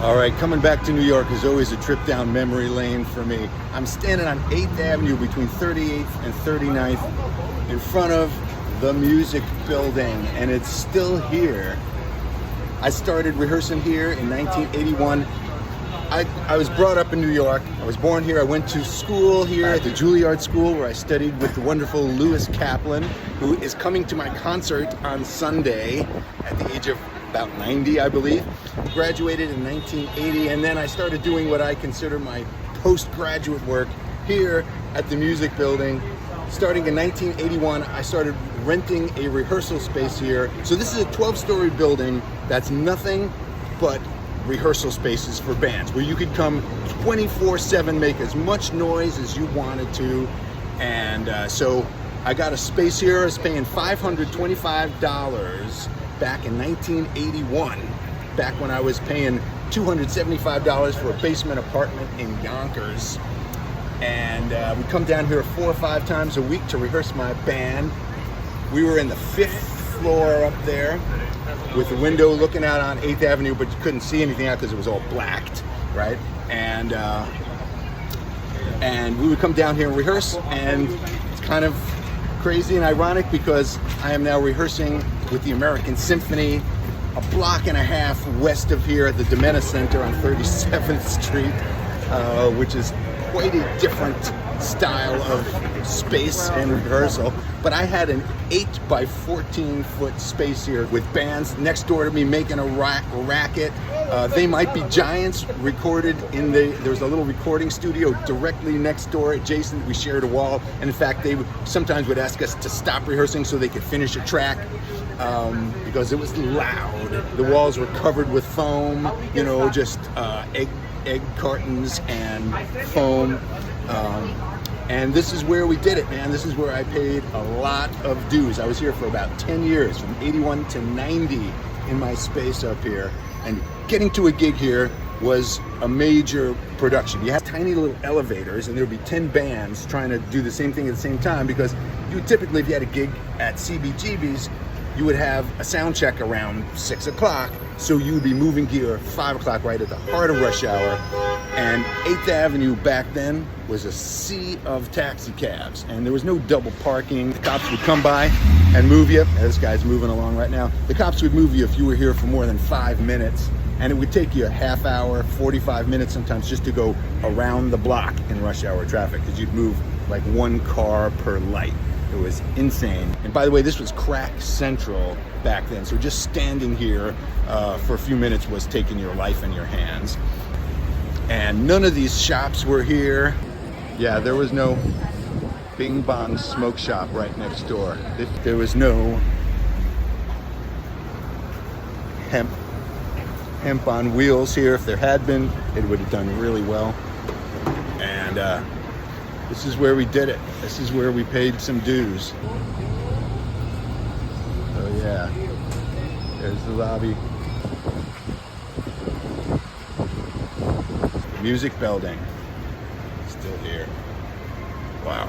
All right, coming back to New York is always a trip down memory lane for me. I'm standing on 8th Avenue between 38th and 39th in front of the Music Building, and it's still here. I started rehearsing here in 1981. I was brought up in New York. I was born here. I went to school here at the Juilliard School, where I studied with the wonderful Lewis Kaplan, who is coming to my concert on Sunday at the age of about 90, I believe. Graduated in 1980, and then I started doing what I consider my postgraduate work here at the Music Building. Starting in 1981, I started renting a rehearsal space here. So this is a 12-story building that's nothing but rehearsal spaces for bands, where you could come 24/7, make as much noise as you wanted to. And so I got a space here. I was paying $525 back in 1981, back when I was paying $275 for a basement apartment in Yonkers. And we come down here 4 or 5 times a week to rehearse my band. We were in the 5th floor up there with the window looking out on 8th Avenue, but you couldn't see anything out because it was all blacked, right? And we would come down here and rehearse, and it's kind of crazy and ironic because I am now rehearsing with the American Symphony a block and a half west of here at the Domena Center on 37th Street, which is quite a different style of space and rehearsal. But I had an 8 by 14 foot space here with bands next door to me making a racket. They Might Be Giants recorded in there was a little recording studio directly next door, adjacent. We shared a wall, and in fact they sometimes would ask us to stop rehearsing so they could finish a track, because it was loud. The walls were covered with foam, you know, just egg cartons and foam. And this is where we did it, man. This is where I paid a lot of dues. I was here for about 10 years, from 81 to 90 in my space up here. And getting to a gig here was a major production. You have tiny little elevators, and there would be 10 bands trying to do the same thing at the same time, because you would typically, if you had a gig at CBGB's, you would have a sound check around 6 o'clock. So you would be moving gear 5 o'clock, right at the heart of rush hour. And 8th Avenue back then was a sea of taxi cabs, and there was no double parking. The cops would come by and move you. This guy's moving along right now. The cops would move you if you were here for more than 5 minutes, and it would take you a half hour, 45 minutes sometimes, just to go around the block in rush hour traffic, because you'd move like 1 car per light. It was insane. And by the way, this was crack central back then, so just standing here for a few minutes was taking your life in your hands. And none of these shops were here. Yeah, there was no Bing Bong smoke shop right next door. There was no hemp on wheels here. If there had been, it would have done really well. And this is where we did it. This is where we paid some dues. Oh yeah, there's the lobby. Music Building, still here. Wow.